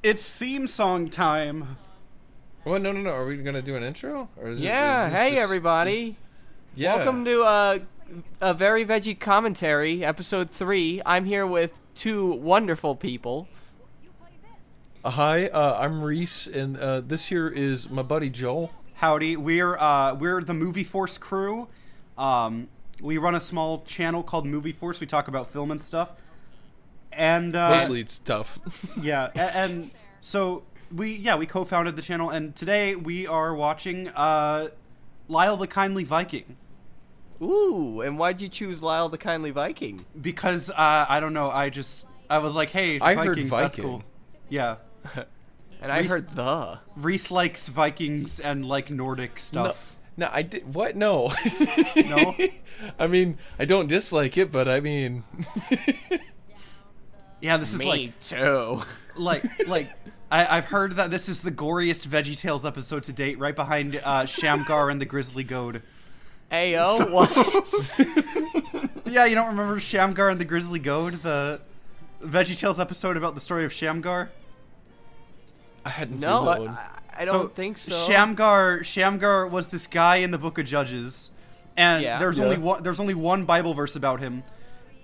It's theme song time. Well, no. Are we gonna do an intro? Or is Yeah, is this hey just- everybody. Yeah. Welcome to a very Veggie Commentary, episode 3. I'm here with two wonderful people. Hi, I'm Reese, and this here is my buddy Joel. Howdy, we're the Movie Force crew. We run a small channel called Movie Force. We talk about film and stuff. And Mostly it's tough. yeah, and so we co-founded the channel, and today we are watching Lyle the Kindly Viking. Ooh, and why'd you choose Lyle the Kindly Viking? Because I don't know, I was like, hey, I heard Vikings, that's Viking. cool. Yeah. And I Reese- heard the. Reese likes Vikings and like Nordic stuff. No, I did. What? No. No? I mean, I don't dislike it, but I mean. Yeah, this is Me too. like I've heard that this is the goriest VeggieTales episode to date, right behind Shamgar and the Grizzly Goat. Ayo, what? Yeah, you don't remember Shamgar and the Grizzly Goat, the VeggieTales episode about the story of Shamgar? I hadn't No, seen that one. I don't think so. Shamgar was this guy in the Book of Judges, and Yeah. there's only one Bible verse about him,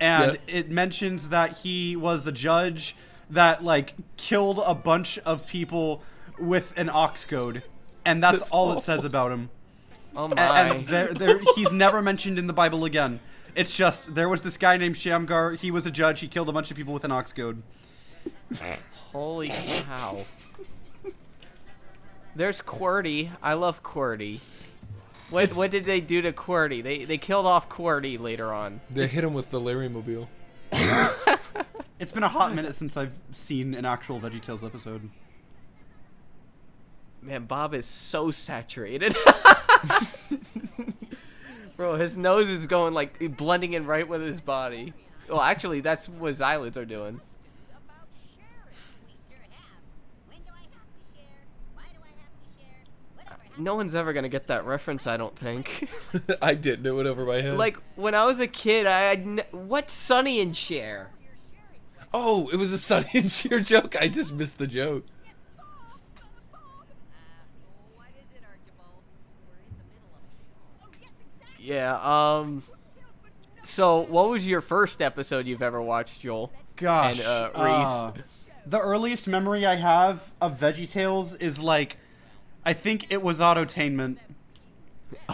and Yeah. it mentions that he was a judge that like killed a bunch of people with an ox goad, and that's all it says about him. Oh my. And he's never mentioned in the Bible again. It's just there was this guy named Shamgar. He was a judge. He killed a bunch of people with an ox goad. Holy cow. There's QWERTY. I love QWERTY. What did they do to QWERTY? They killed off QWERTY later on. They hit him with the Larry Mobile. It's been a hot minute since I've seen an actual VeggieTales episode. Man, Bob is so saturated. Bro, his nose is going like blending in right with his body. Well, actually, that's what his eyelids are doing. No one's ever gonna get that reference, I don't think. I did. It went over my head. Like when I was a kid, what's Sonny and Cher? Oh, it was a Sonny and Cher joke. I just missed the joke. Yeah. So, what was your first episode you've ever watched, Joel? Gosh, And Reese. The earliest memory I have of VeggieTales is like, I think it was Autotainment.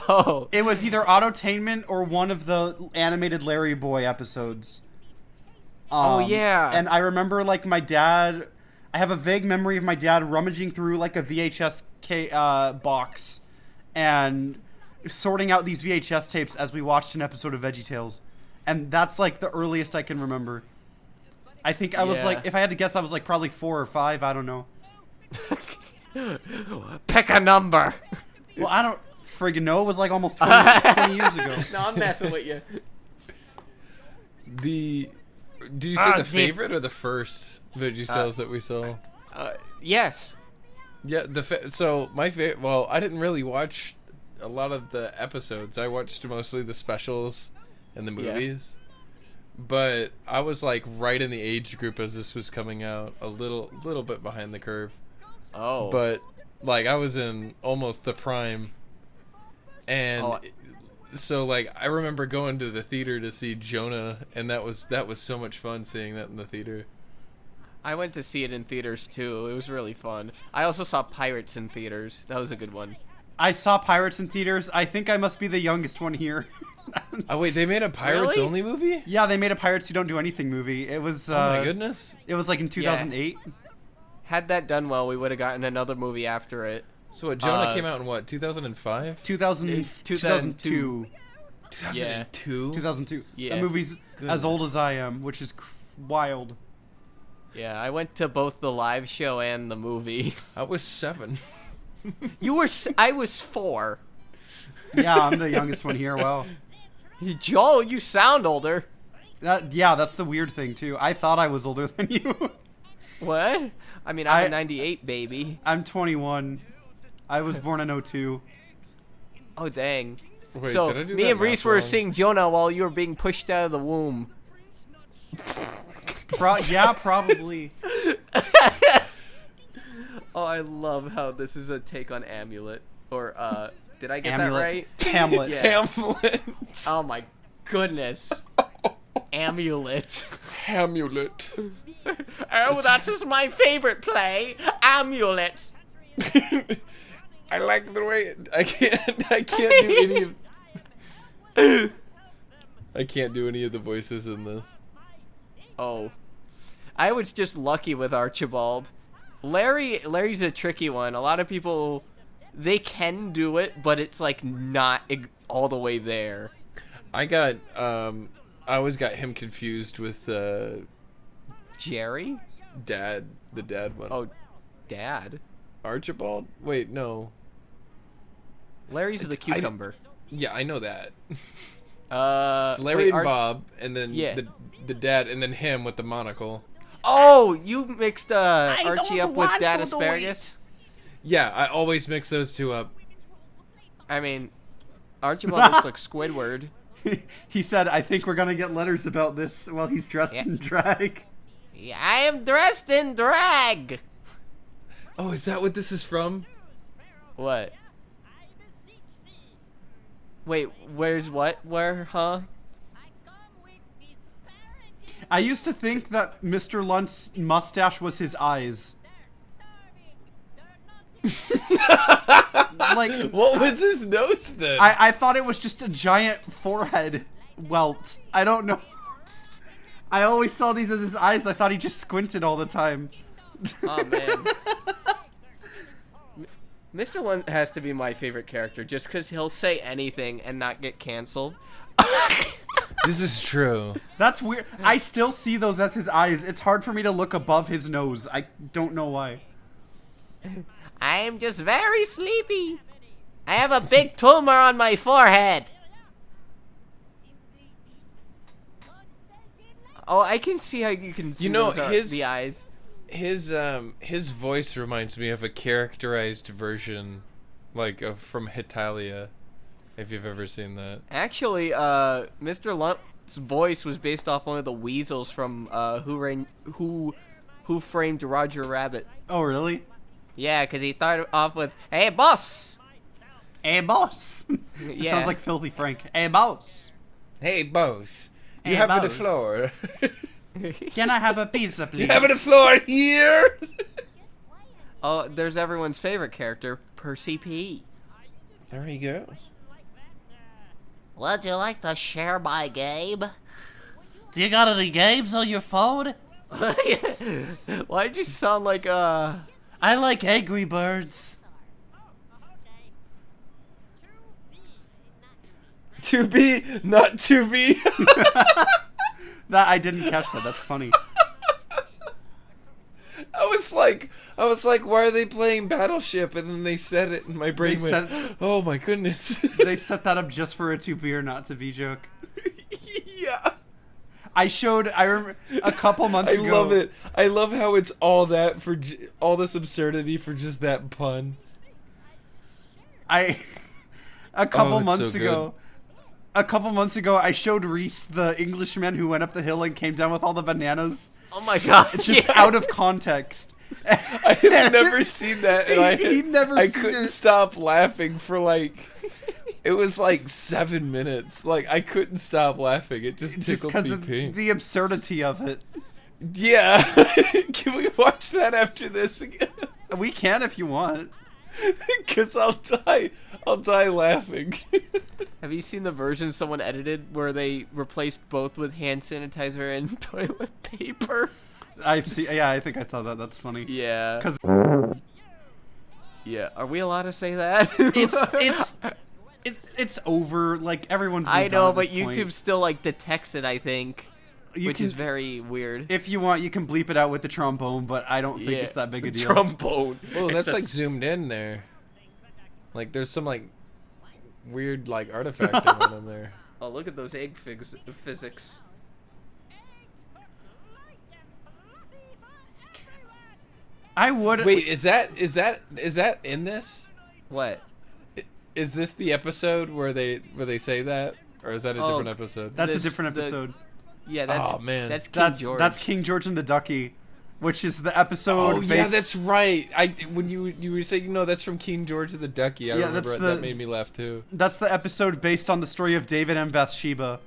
Oh. It was either Autotainment or one of the animated Larry Boy episodes. Oh, yeah. And I remember like my dad. I have a vague memory of my dad rummaging through like a VHS box and sorting out these VHS tapes as we watched an episode of VeggieTales, and that's like the earliest I can remember. I think I was Yeah. like, if I had to guess, I was like probably 4 or 5. I don't know. Pick a number. Well, I don't friggin' know. It was like almost 20 years ago. No, I'm messing with you. Did you say the favorite or the first VeggieTales that we saw? Yes. Yeah, so my favorite. Well, I didn't really watch a lot of the episodes. I watched mostly the specials and the movies. But I was like right in the age group as this was coming out, a little bit behind the curve. Oh. But like I was in almost the prime, and so like I remember going to the theater to see Jonah, and that was so much fun seeing that in the theater. I went to see it in theaters too. It was really fun. I also saw Pirates in theaters. That was a good one. I saw Pirates in theaters. I think I must be the youngest one here. Oh wait, they made a Pirates Really? only movie? Yeah, they made a Pirates Who Don't Do Anything movie. It was. Oh my goodness! It was like in 2008. Had that done well, we would have gotten another movie after it. So what? Jonah came out in what? 2005? 2002. 2002. 2002. 2002. Yeah. That movie's as old as I am, which is wild. Yeah, I went to both the live show and the movie. I was 7. I was 4. Yeah, I'm the youngest one here. Wow. Joel, you sound older. That's the weird thing too. I thought I was older than you. What? I mean, I'm a 98 baby. I'm 21. I was born in 02. Oh, dang. Wait, So, did I do me that and Reese math were wrong? seeing Jonah while you were being pushed out of the womb. Yeah, probably. Oh, I love how this is a take on Amulet. Or, did I get Amulet. that right? Hamlet. Yeah. Hamlet. Oh my goodness. Amulet. Hamlet. Oh, that is my favorite play. Amulet. I like the way I can't do any of I can't do any of the voices in this. Oh. I was just lucky with Archibald. Larry's a tricky one. A lot of people, they can do it, but it's like not all the way there. I always got him confused with Jerry? the dad one. Oh, Dad. Archibald? Wait, no. Larry's the cucumber. Yeah, I know that. It's It's Larry and Bob, and then Yeah. the dad, and then him with the monocle. Oh, you mixed Archie up with Dad Asparagus? Yeah, I always mix those two up. I mean, Archibald looks like Squidward. He said, "I think we're gonna get letters about this while he's dressed in drag." Yeah, I am dressed in drag. Oh, is that what this is from? What? Wait, where's what? Where, huh? I used to think that Mr. Lunt's mustache was his eyes. Like, What was his nose then? I thought it was just a giant forehead welt. I don't know. I always saw these as his eyes. I thought he just squinted all the time. Oh, man. Mr. Lunt has to be my favorite character just because he'll say anything and not get canceled. This is true. That's weird. I still see those as his eyes. It's hard for me to look above his nose. I don't know why. I am just very sleepy. I have a big tumor on my forehead. Oh, I can see how you can see those are the eyes. His voice reminds me of a characterized version, like from Hitalia, if you've ever seen that. Actually, Mr. Lunt's voice was based off one of the weasels from Who Framed Roger Rabbit. Oh, really? Yeah, because he started off with, "Hey, boss." Hey, boss. It Yeah. sounds like Filthy Frank. Hey, boss. Hey, boss. Hey, You have the boss. floor. Can I have a pizza, please? You have the floor here. Oh, there's everyone's favorite character, Percy P. There he goes. Would you like to share my game? Do you got any games on your phone? Why'd you sound like, I like Angry Birds. To be, not to be. That I didn't catch that. That's funny. I was like, why are they playing Battleship? And then they said it, and my brain They went, said- oh my goodness. They set that up just for a to be or not to be joke. Yeah. I remember a couple months I ago. love it. I love how it's all that for all this absurdity for just that pun. A couple it's months so ago. A couple months ago, I showed Reese the Englishman who went up the hill and came down with all the bananas. oh my god. Just yeah. out of context. I had never seen that, and He'd never I seen couldn't it. stop laughing for like. It was like 7 minutes. Like I couldn't stop laughing. It just Just tickled because me of pink. the absurdity of it. Yeah. Can we watch that after this again? We can if you want. Because I'll die laughing. Have you seen the version someone edited where they replaced both with hand sanitizer and toilet paper? I've seen. Yeah, I think I saw that. That's funny. Yeah. 'Cause- Yeah. Are we allowed to say that? It's over. Like everyone's. I moved on know, at but this point. YouTube still like detects it, I think, You which can- is very weird. If you want, you can bleep it out with the trombone, but I don't think Yeah. it's that big a deal. Trombone. Oh, It's that's a like zoomed in there. Like there's some like weird like artifacting on them there. Oh, look at those egg physics. I would. Wait, is that in this? What? Is this the episode where they say that, or is that a Oh, different episode? That's this- a different the- episode. Yeah, that's Oh, man. That's King George. That's King George and the Ducky. which is the episode. Oh yeah, that's right. When you were saying that's from King George the Ducky. I remember that made me laugh too. That's the episode based on the story of David and Bathsheba.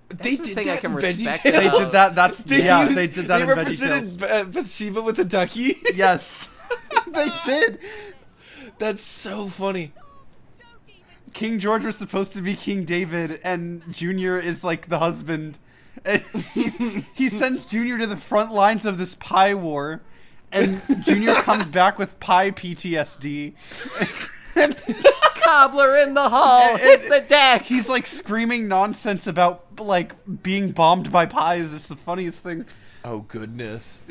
That's the thing I can respect. They did that. They did that in VeggieTales. They represented Bathsheba with a ducky. Yes, they did. That's so funny. King George was supposed to be King David, and Junior is like the husband. And he sends Junior to the front lines of this pie war, and Junior comes back with pie PTSD. Cobbler in the hall, hit the deck. He's like screaming nonsense about like being bombed by pies. It's the funniest thing. Oh goodness.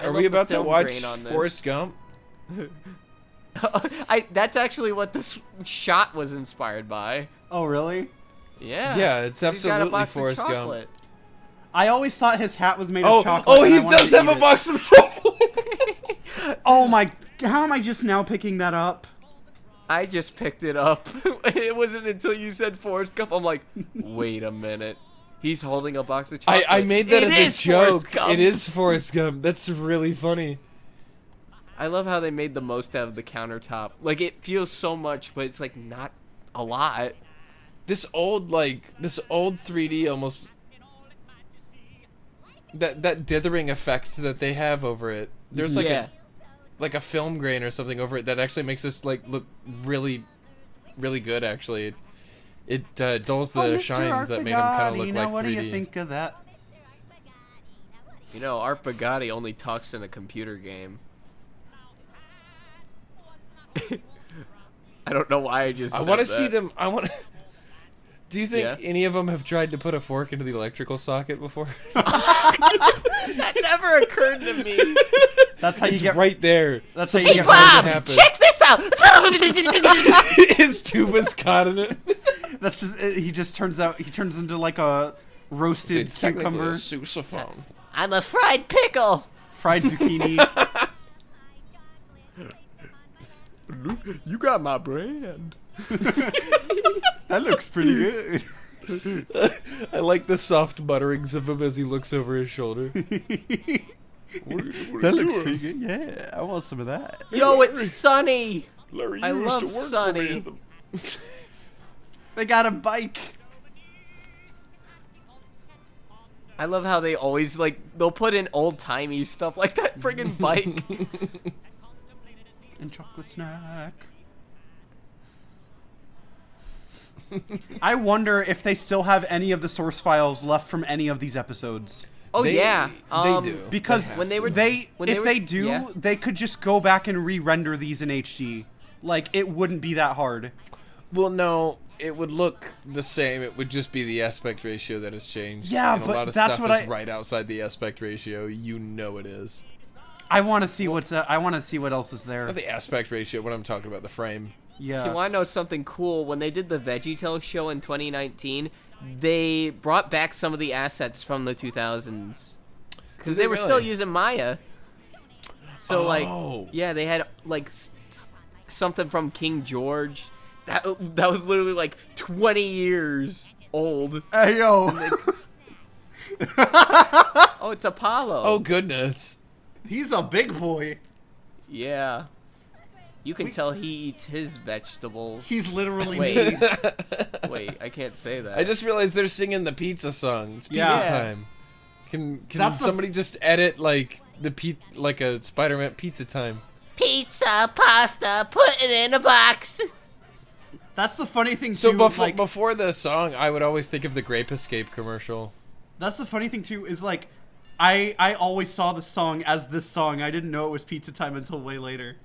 Are we about to watch Forrest Gump? That's actually what this shot was inspired by. Oh really? Yeah. Yeah, it's absolutely He's got a box Forrest of Gump. chocolate. I always thought his hat was made of chocolate. Oh, he does have a box of chocolate. Oh my! How am I just now picking that up? I just picked it up. It wasn't until you said Forrest Gump. I'm like, wait a minute. He's holding a box of chocolate. I made that as a joke. Gump. It is Forrest Gump. That's really funny. I love how they made the most out of the countertop. Like, it feels so much, but it's like not a lot. This old 3D almost that dithering effect that they have over it. There's like a film grain or something over it that actually makes this like look really, really good. Actually, it dulls the shines that made them kind of look like 3D. What do you think of that? You know, Art Bugatti only talks in a computer game. I don't know why I just. I want to see them. I want. Do you think any of them have tried to put a fork into the electrical socket before? That never occurred to me. That's how you get right there. That's how you Hey get Bob, roasted. check this out. His tuba's caught in it. That's just. He just turns out. He turns into like a roasted It's technically cucumber, a sousaphone. I'm a fried pickle. fried zucchini. You got my brand. That looks pretty good. I like the soft mutterings of him as he looks over his shoulder. That looks pretty good. Yeah, I want some of that. Yo, it's Sunny. Larry, I love Sunny. They got a bike. I love how they always they'll put in old timey stuff like that friggin' bike. And chocolate snack. I wonder if they still have any of the source files left from any of these episodes. Oh yeah, they do. Because if they do, they could just go back and re-render these in HD. Like, it wouldn't be that hard. Well, no, it would look the same. It would just be the aspect ratio that has changed. Yeah, and but a lot of that's stuff what is right outside the aspect ratio. You know it is. I want to see I want to see what else is there. Not the aspect ratio. What I'm talking about, the frame. Yeah. You want to know something cool? When they did the VeggieTales show in 2019, they brought back some of the assets from the 2000s because they were still using Maya. So they had something from King George that was literally like 20 years old. Hey yo. Oh, it's Apollo. Oh goodness. He's a big boy. Yeah. You can tell he eats his vegetables. He's literally Wait, I can't say that. I just realized they're singing the pizza song. It's pizza time. Can somebody just edit like a Spider-Man pizza time? Pizza, pasta, put it in a box. That's the funny thing too. So before the song, I would always think of the Grape Escape commercial. That's the funny thing too, is like I always saw the song as this song. I didn't know it was pizza time until way later.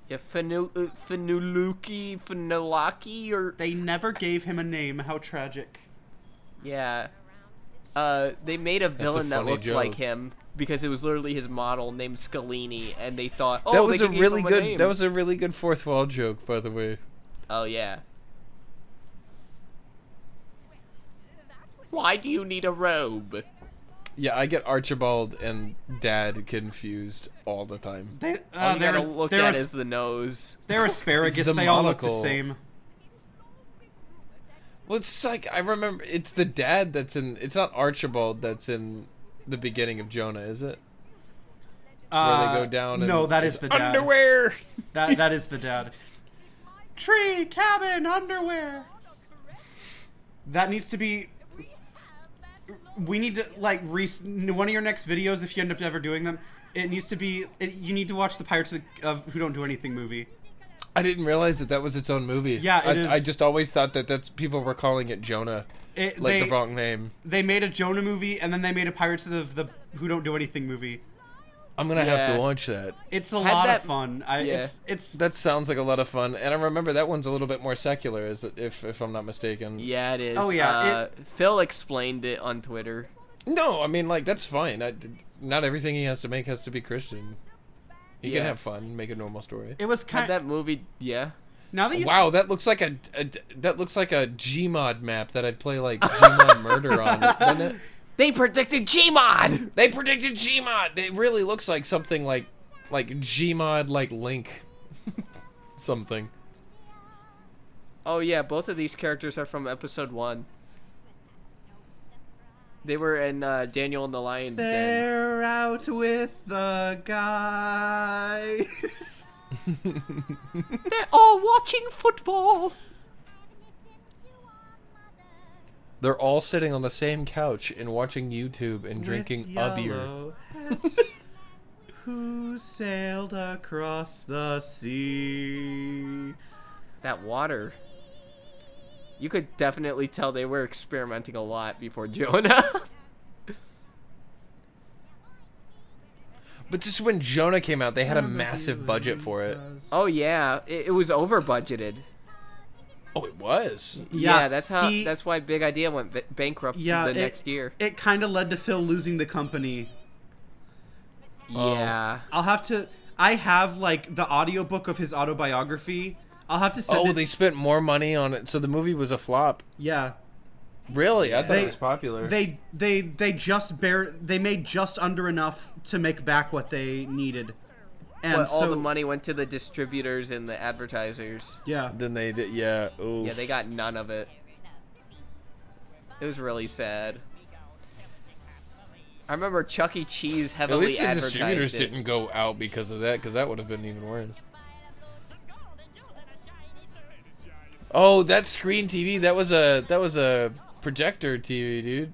Yeah, Fanulaki, or... They never gave him a name. How tragic. Yeah. They made a villain that looked like him because it was literally his model named Scalini, and they thought, oh, that was they a really give him a good. name. That was a really good fourth wall joke, by the way. Oh yeah. Why do you need a robe? Yeah, I get Archibald and Dad confused all the time. All you gotta look at is the nose. They're asparagus. The they all look the monocle. same. Well, it's like I remember it's the dad that's in. It's not Archibald that's in the beginning of Jonah, is it? Where they go down. And no, that is the dad. Underwear. That is the dad. Tree, cabin, underwear. That needs to be. We need to one of your next videos, if you end up ever doing them. It needs to be. You need to watch the Pirates of Who Don't Do Anything movie. I didn't realize that was its own movie. Yeah, it is. I just always thought that's people were calling it Jonah, the wrong name. They made a Jonah movie, and then they made a Pirates of the Who Don't Do Anything movie. I'm gonna have to watch that. It's a lot of fun. It's that sounds like a lot of fun, and I remember that one's a little bit more secular, if I'm not mistaken. Yeah, it is. Oh yeah, Phil explained it on Twitter. No, I mean that's fine. Not everything he has to make has to be Christian. He can have fun, make a normal story. It was kind of that movie. Yeah. Now that wow, that looks like a Gmod map that I'd play like Gmod Murder on, doesn't it? They predicted Gmod! They predicted Gmod! It really looks like something like Gmod, like Link. Something. Oh yeah, both of these characters are from episode 1. They were in Daniel and the Lion's Den. They're out with the guys. They're all watching football. They're all sitting on the same couch and watching YouTube and drinking a beer. Who sailed across the sea? That water. You could definitely tell they were experimenting a lot before Jonah. But just when Jonah came out, they had a massive budget for it. Oh yeah, it was over budgeted. Oh, it was. Yeah, that's why Big Idea went bankrupt the next year. It kind of led to Phil losing the company. Yeah. I have the audiobook of his autobiography. I'll have to send it. They spent more money on it, so the movie was a flop. Yeah. Really? Yeah. I thought it was popular. They made just under enough to make back what they needed. And but all the money went to the distributors and the advertisers. Yeah. Then they did, yeah. Oof. Yeah, they got none of it. It was really sad. I remember Chuck E. Cheese heavily advertised it. At least the distributors didn't go out because of that, because that would have been even worse. Oh, that screen TV, that was a projector TV, dude.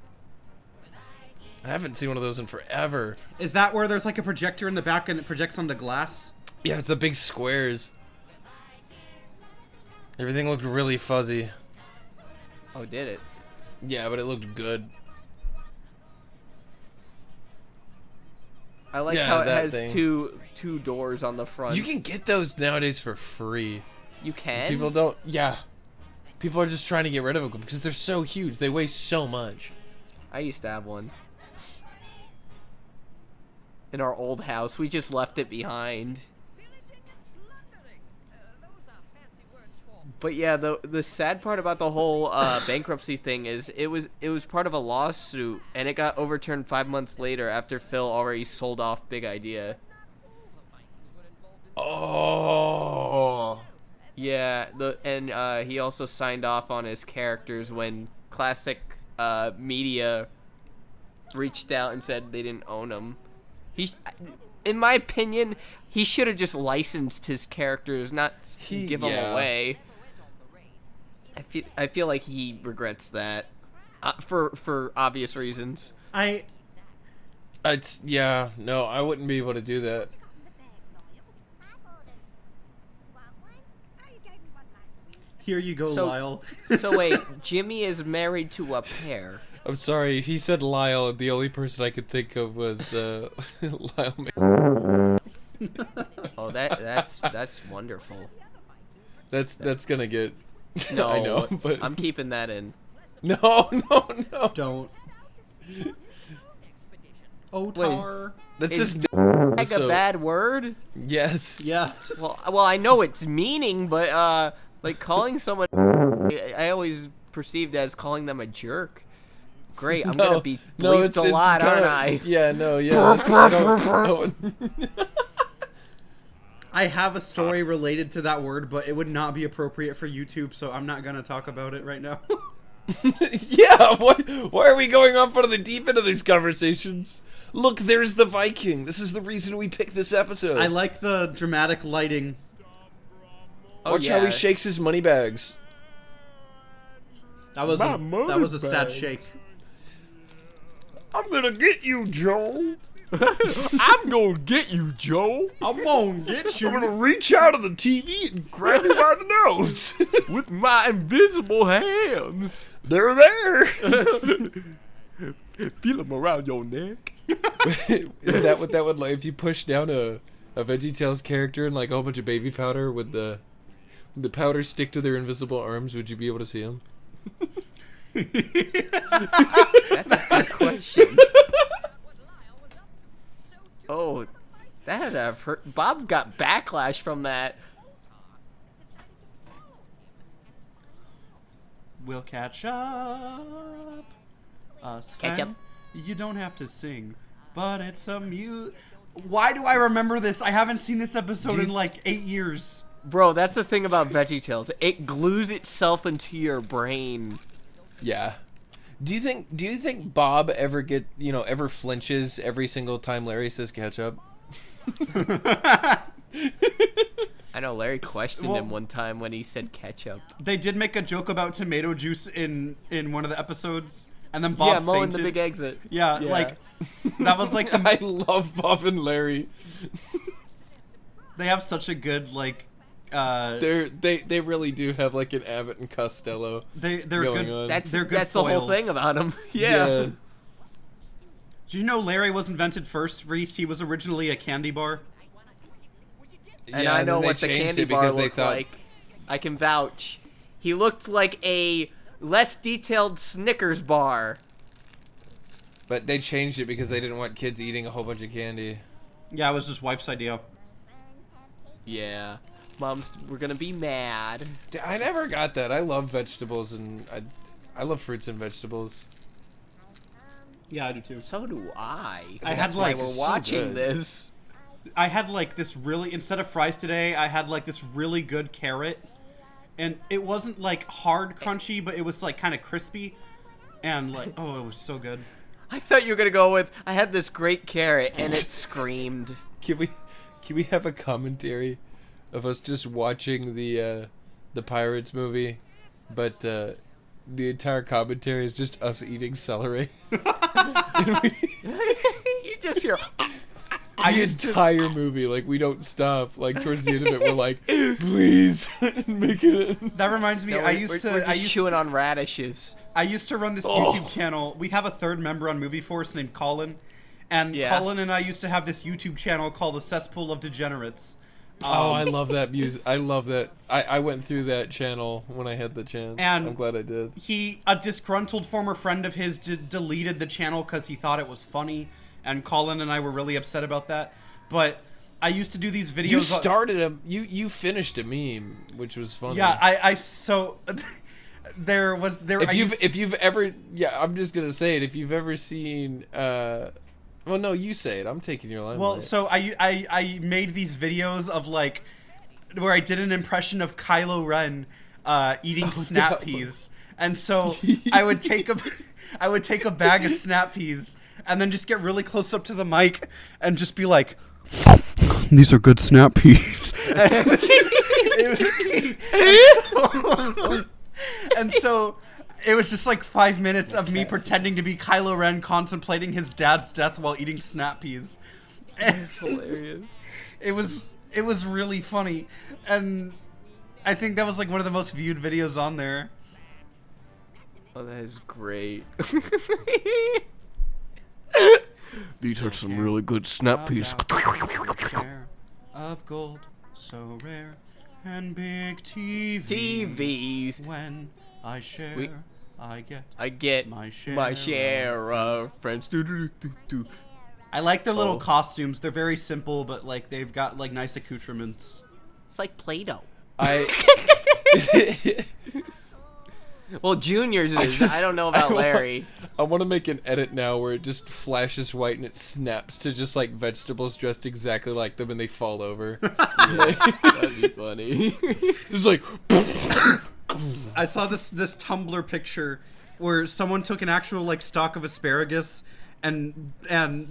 I haven't seen one of those in forever. Is that where there's a projector in the back and it projects onto glass? Yeah, it's the big squares. Everything looked really fuzzy. Oh, did it? Yeah, but it looked good. I like how it has two doors on the front. You can get those nowadays for free. You can? People don't. Yeah. People are just trying to get rid of them because they're so huge. They weigh so much. I used to have one. In our old house. We just left it behind. But yeah, the sad part about the whole bankruptcy thing is it was part of a lawsuit, and it got overturned 5 months later after Phil already sold off Big Idea. Oh. Yeah, he also signed off on his characters when Classic Media reached out and said they didn't own them. In my opinion, he should have just licensed his characters, not give them away. I feel like he regrets that, for obvious reasons. I wouldn't be able to do that. Here you go, Lyle. So wait, Jimmy is married to a pair. I'm sorry, he said Lyle, and the only person I could think of was Lyle. Oh, that's wonderful. That's gonna get. No, I know, but I'm keeping that in. No. Don't. Otar. That's just like a bad word. Yes. Yeah. Well, I know its meaning, but calling someone, I always perceived as calling them a jerk. Great, I'm gonna be bleeped a lot, aren't I? Yeah, no, yeah. I have a story related to that word, but it would not be appropriate for YouTube, so I'm not gonna talk about it right now. Yeah, why are we going off on the deep end of these conversations? Look, there's the Viking. This is the reason we picked this episode. I like the dramatic lighting. Watch how he shakes his money bags. That was a sad shake. I'm gonna get you, Joe. I'm gonna get you, Joe. I'm gonna get you. I'm gonna reach out of the TV and grab you by the nose. With my invisible hands. They're there. Feel them around your neck. Is that what that would like? If you push down a VeggieTales character and like a whole bunch of baby powder, would the powder stick to their invisible arms? Would you be able to see them? That's a good question. Oh, that hurt. Bob got backlash from that. We'll catch up. Sven, Catch up. You don't have to sing, but it's a Why do I remember this? I haven't seen this episode in like 8 years. Bro, that's the thing about VeggieTales. It glues itself into your brain. Yeah. Do you think Bob ever flinches every single time Larry says ketchup? I know Larry questioned him one time when he said ketchup. They did make a joke about tomato juice in one of the episodes, and then Bob mowing fainted. the big exit. Yeah, like that was like I love Bob and Larry. They have such a good like. They really do have like an Abbott and Costello. They're going good. on. That's they're good the whole foils. thing about him. Yeah. Did you know Larry was invented first, Reese? He was originally a candy bar. And Yeah, I and know then what they the changed candy it bar because they looked thought- like. I can vouch. He looked like a less detailed Snickers bar. But they changed it because they didn't want kids eating a whole bunch of candy. Yeah, it was his wife's idea. Yeah. Moms, we're gonna be mad. I never got that. I love vegetables and I love fruits and vegetables. Yeah, I do too. So do I. I had That's why like we're so watching good. this. I had like this really instead of fries today, I had like this really good carrot, and it wasn't like hard crunchy, but it was like kind of crispy, and like it was so good. I thought you were gonna go with I had this great carrot and it screamed. Can we have a commentary of us just watching the Pirates movie, but the entire commentary is just us eating celery. You just hear. The entire movie, like we don't stop. Like towards the end of it, we're like, please make it. That reminds me, No, I we're used just chewing on radishes. I used to run this YouTube channel. We have a third member on Movie Force named Colin, and Colin and I used to have this YouTube channel called The Cesspool of Degenerates. I love that music. I love that. I went through that channel when I had the chance. And I'm glad I did. A disgruntled former friend of his deleted the channel because he thought it was funny, and Colin and I were really upset about that. But I used to do these videos. You started you finished a meme, which was funny. Yeah, I so there. If you've ever, I'm just gonna say it. If you've ever seen, well, no, you say it. I'm taking your line. Well, so I made these videos of like where I did an impression of Kylo Ren eating snap peas, and so I would take a bag of snap peas and then just get really close up to the mic and just be like, "These are good snap peas." And so it was just like 5 minutes of me pretending to be Kylo Ren contemplating his dad's death while eating snap peas. It's hilarious. It was really funny, and I think that was like one of the most viewed videos on there. Oh, that is great. These are some really good snap peas. Of gold, so rare, and big TVs. TVs. When I share, I get my my share of friends. Do. I like their little costumes. They're very simple, but like they've got like nice accoutrements. It's like Play-Doh. Well, Junior's is. I don't know about Larry. I want to make an edit now where it just flashes white and it snaps to just like vegetables dressed exactly like them and they fall over. That'd be funny. Just like I saw this Tumblr picture where someone took an actual like stalk of asparagus and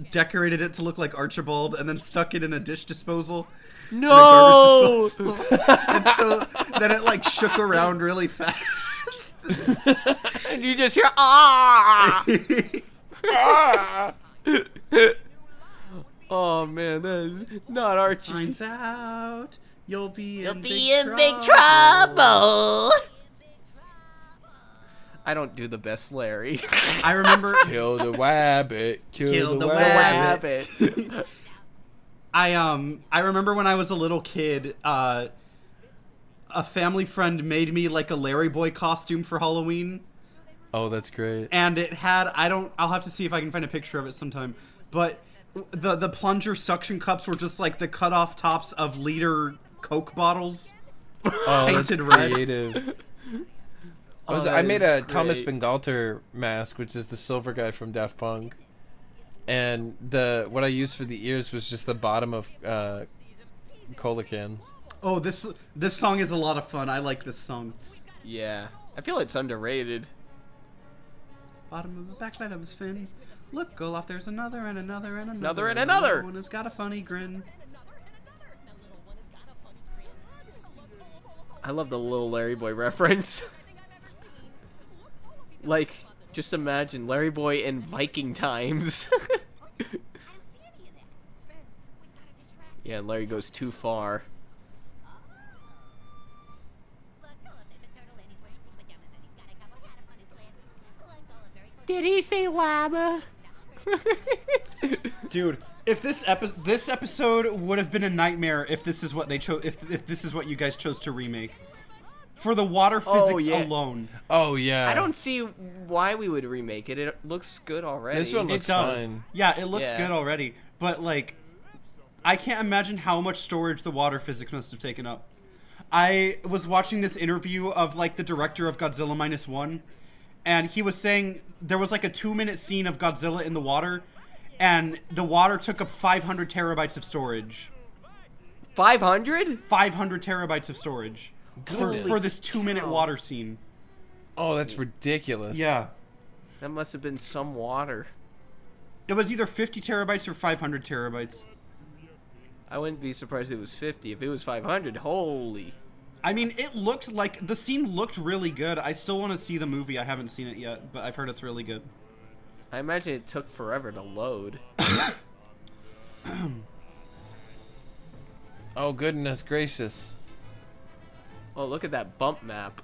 decorated it to look like Archibald, and then stuck it in a dish disposal. No. In a garbage disposal. And so then it like shook around really fast. And you just hear ah. Oh man, that is not Archie. Finds out you'll be in big trouble. I don't do the best Larry. I remember Kill the wabbit. Kill the wabbit. I remember when I was a little kid, a family friend made me like a Larry Boy costume for Halloween. Oh, that's great. And it had I'll have to see if I can find a picture of it sometime. But the plunger suction cups were just like the cut off tops of liter Coke bottles. Oh, that's painted red. creative. Oh, I made a great. Thomas Bangalter mask, which is the silver guy from Daft Punk. And what I used for the ears was just the bottom of cola cans. Oh, this song is a lot of fun. I like this song. Yeah, I feel it's underrated. Bottom of the backside of his fin. Look, Olaf, there's another and another and another. Another and another. One has got a funny grin. I love the little Larry Boy reference. Like, just imagine Larry Boy in Viking times. Yeah, Larry goes too far. Did he say llama? Dude, if this episode would have been a nightmare if this is what they chose, if this is what you guys chose to remake. For the water physics alone. Oh, yeah. I don't see why we would remake it. It looks good already. This one looks fine. Yeah, it looks Yeah. good already. But, like, I can't imagine how much storage the water physics must have taken up. I was watching this interview of, like, the director of Godzilla Minus One, and he was saying there was, like, a 2-minute scene of Godzilla in the water, and the water took up 500 terabytes of storage. 500? 500 terabytes of storage. Holy For this 2-minute cow. water scene. Oh, that's ridiculous. Yeah. That must have been some water. It was either 50 terabytes or 500 terabytes. I wouldn't be surprised if it was 50. If it was 500, holy. I mean, it looked like the scene looked really good. I still want to see the movie. I haven't seen it yet, but I've heard it's really good. I imagine it took forever to load. Oh, goodness gracious. Oh, look at that bump map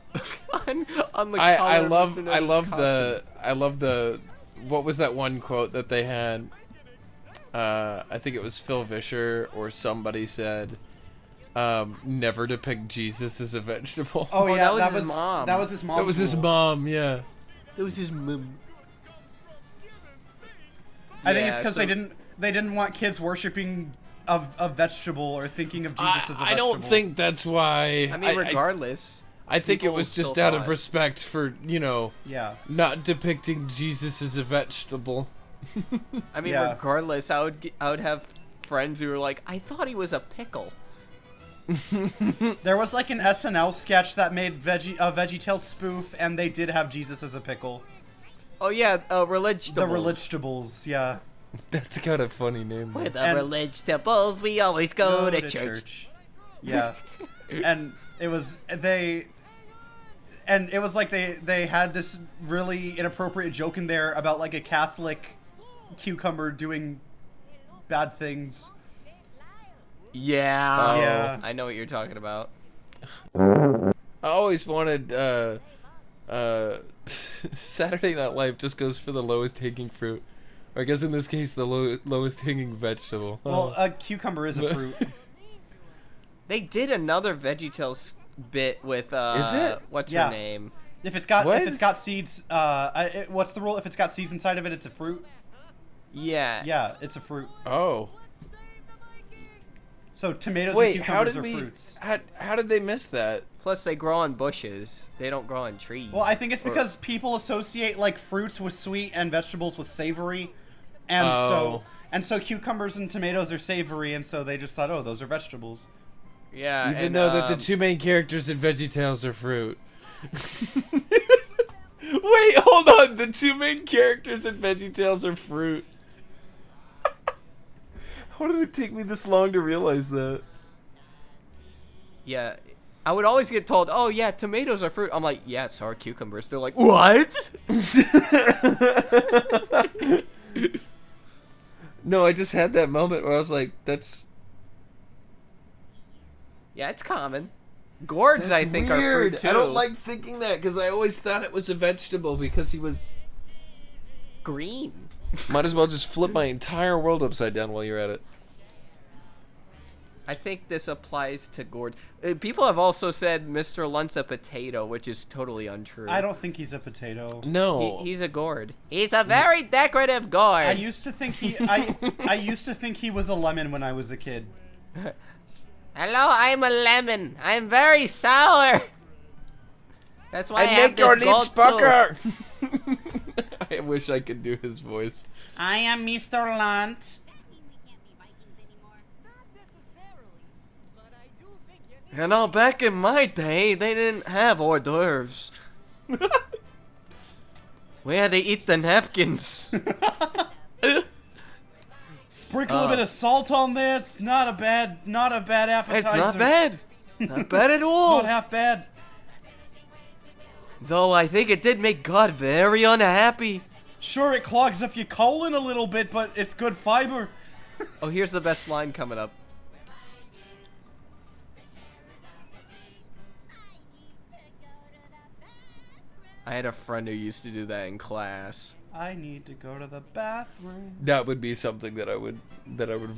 on the I collar love costume. the what was that one quote that they had? I think it was Phil Vischer or somebody said, never depict Jesus as a vegetable. Oh, yeah, that was his mom. That was his mom. That was his mom, yeah. That was his mom. I think it's because they didn't want kids worshiping a vegetable or thinking of Jesus as a vegetable. I don't think that's why. I mean, regardless. I think it people was still just out of thought- respect for, Yeah. not depicting Jesus as a vegetable. I mean, Yeah. regardless, I would have friends who were like, I thought he was a pickle. There was like an SNL sketch that made a VeggieTales spoof, and they did have Jesus as a pickle. Oh yeah, religionables. The Religionables, yeah. That's got a funny name. With the And- religionables, we always go to church. Yeah. And it was they had this really inappropriate joke in there about like a Catholic cucumber doing bad things. Yeah. Yeah. I know what you're talking about. I always wanted Saturday Night Live just goes for the lowest hanging fruit. Or I guess in this case the lowest hanging vegetable. Well, a cucumber is a fruit. They did another VeggieTales bit with Is it? what's Yeah. her name? If it's got What? seeds, what's the rule? If it's got seeds inside of it, it's a fruit. Yeah. Yeah, it's a fruit. Oh. So tomatoes Wait, and how cucumbers did are we fruits. how did they miss that? Plus, they grow on bushes. They don't grow on trees. Well, I think it's Or- because people associate like fruits with sweet and vegetables with savory, and Oh. so cucumbers and tomatoes are savory, and so they just thought, oh, those are vegetables. Yeah. Even and, though that the two main characters in VeggieTales are fruit. Wait, hold on. The two main characters in VeggieTales are fruit. How did it take me this long to realize that? Yeah. I would always get told, oh, yeah, tomatoes are fruit. I'm like, yeah, so are cucumbers. They're like, what? No, I just had that moment where I was like, that's... Yeah, it's common. Gourds, I think, are fruit, too. I don't like thinking that because I always thought it was a vegetable because he was... green. Might as well just flip my entire world upside down while you're at it. I think this applies to gourds. People have also said Mr. Lunt's a potato, which is totally untrue. I don't think he's a potato. No. He's a gourd. He's a very decorative gourd. I used to think he was a lemon when I was a kid. Hello, I'm a lemon. I'm very sour. That's why I have make your this lips gold pucker. I wish I could do his voice. I am Mr. Lunt. You know, back in my day, they didn't have hors d'oeuvres. We had to eat the napkins. Sprinkle a bit of salt on there. It's not a bad appetizer. It's not bad. Not bad at all. Not half bad. Though I think it did make God very unhappy. Sure, it clogs up your colon a little bit, but it's good fiber. Oh, here's the best line coming up. I had a friend who used to do that in class. I need to go to the bathroom. That would be something that I would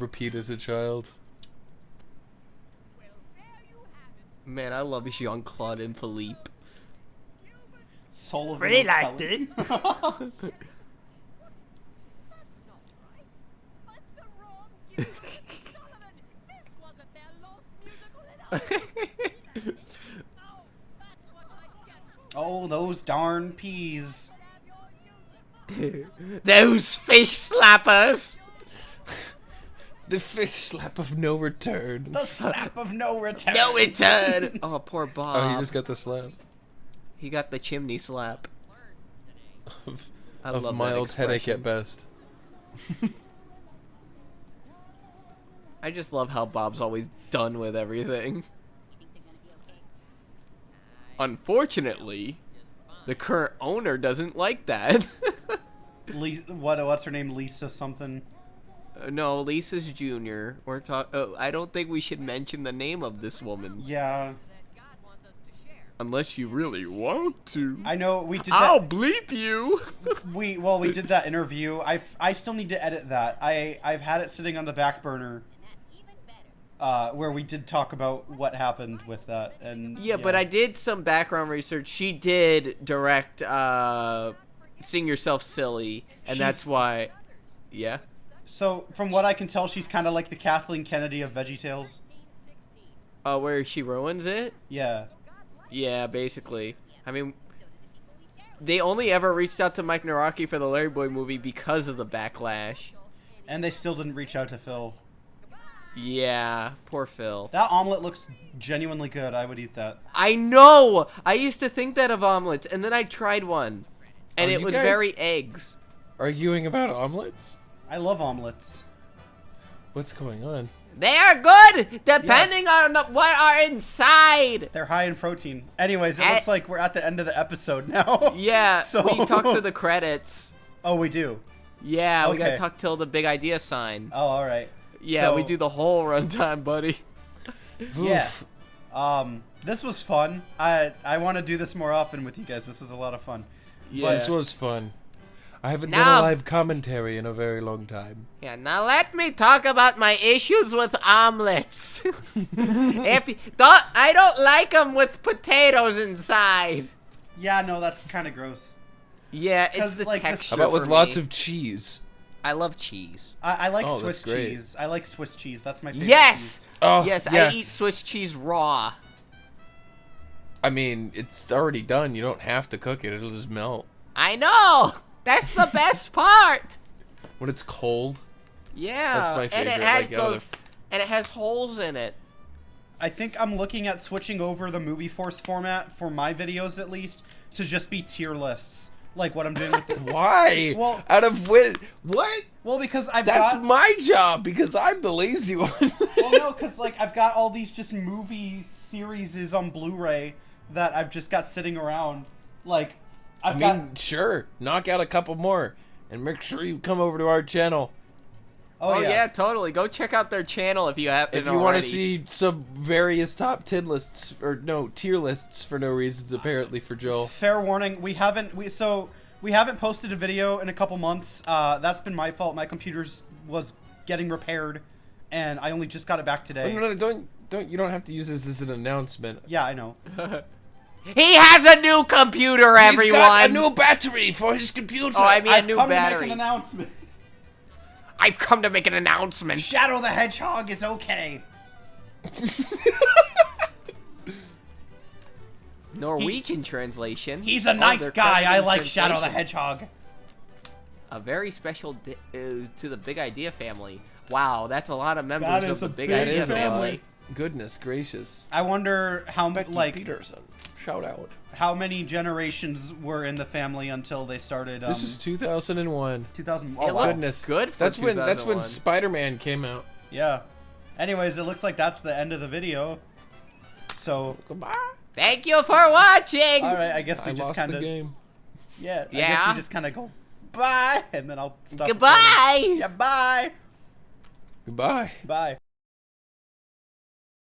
repeat as a child. Man, I love Jean-Claude and Philippe. Soul of Really an liked Kelly. Oh, those darn peas. Those fish slappers. The fish slap of no return. The slap of no return. No return. Oh, poor Bob. Oh, he just got the slap. He got the chimney slap. I Of love mild that headache at expression. best. I just love how Bob's always done with everything. Unfortunately, the current owner doesn't like that. What's her name? Lisa something. No, Lisa's Junior. I don't think we should mention the name of this woman. Yeah. Unless you really want to. I know we did I'll that. bleep you. We did that interview. I still need to edit that. I've had it sitting on the back burner. Where we did talk about what happened with that, and Yeah, but I did some background research. She did direct Sing Yourself Silly, and that's why... Yeah? So, from what I can tell, she's kind of like the Kathleen Kennedy of VeggieTales. Where she ruins it? Yeah. Yeah, basically. I mean, they only ever reached out to Mike Naraki for the Larry Boy movie because of the backlash. And they still didn't reach out to Phil. Yeah, poor Phil. That omelet looks genuinely good. I would eat that. I know! I used to think that of omelets, and then I tried one. And Are it you was guys- very eggs. Arguing about omelets? I love omelets. What's going on? They are good, depending on what are inside. They're high in protein. Anyways, it I- looks like we're at the end of the episode now. Yeah, So- we talked through the credits. Oh, we do? Yeah, we gotta Okay. talk till the big idea sign. Oh, alright. Yeah, we do the whole runtime, buddy. Yeah. This was fun. I want to do this more often with you guys. This was a lot of fun. Yeah. This was fun. I haven't done Now- a live commentary in a very long time. Yeah, now let me talk about my issues with omelets. I don't like them with potatoes inside. Yeah, no, that's kind of gross. Yeah, it's 'Cause, the like, the- texture How about for with lots me. of cheese? I love cheese. I like Oh, Swiss that's great. cheese. I like Swiss cheese. That's my favorite Yes! cheese. Oh, Yes, I yes. eat Swiss cheese raw. I mean, it's already done. You don't have to cook it. It'll just melt. I know! That's the best part! When it's cold. Yeah, That's my and it favorite, has like, out of those, and it has holes in it. I think I'm looking at switching over the Movie Force format for my videos at least to just be tier lists, like what I'm doing with the. Why? Well, out of what? Well, because That's my job, because I'm the lazy one. Well, no, because like I've got all these just movie series on Blu-ray that I've just got sitting around. Like, I mean, sure, knock out a couple more, and make sure you come over to our channel. Oh yeah, totally. Go check out their channel if you haven't If you already. want to see some various top 10 lists, or no, tier lists for no reasons, apparently, for Joel. Fair warning, we haven't posted a video in a couple months. That's been my fault. My computer's was getting repaired, and I only just got it back today. Oh, no, you don't have to use this as an announcement. Yeah, I know. He has a new computer, everyone. He's got a new battery for his computer. Oh, I mean I've a new come battery. to make an announcement. I've come to make an announcement. Shadow the Hedgehog is okay. Norwegian translation. He's a nice they're guy. credited I in like Shadow the translations. Hedgehog. A very special to the Big Idea family. Wow, that's a lot of That members is of a the Big big Idea family. family. Goodness gracious. I wonder how Becky like Peterson. Shout out. how many generations were in the family until they started. This was 2001. 2000. It Oh, wow. looked Goodness. good for That's when 2001. Spider-Man came out. Yeah. Anyways, it looks like that's the end of the video. So, Goodbye. Thank you for watching. all right, I guess we I just lost kind the of game. yeah. I guess Yeah? we just kind of go bye, and then I'll stop. Goodbye. recording. Yeah, bye. Goodbye. Bye.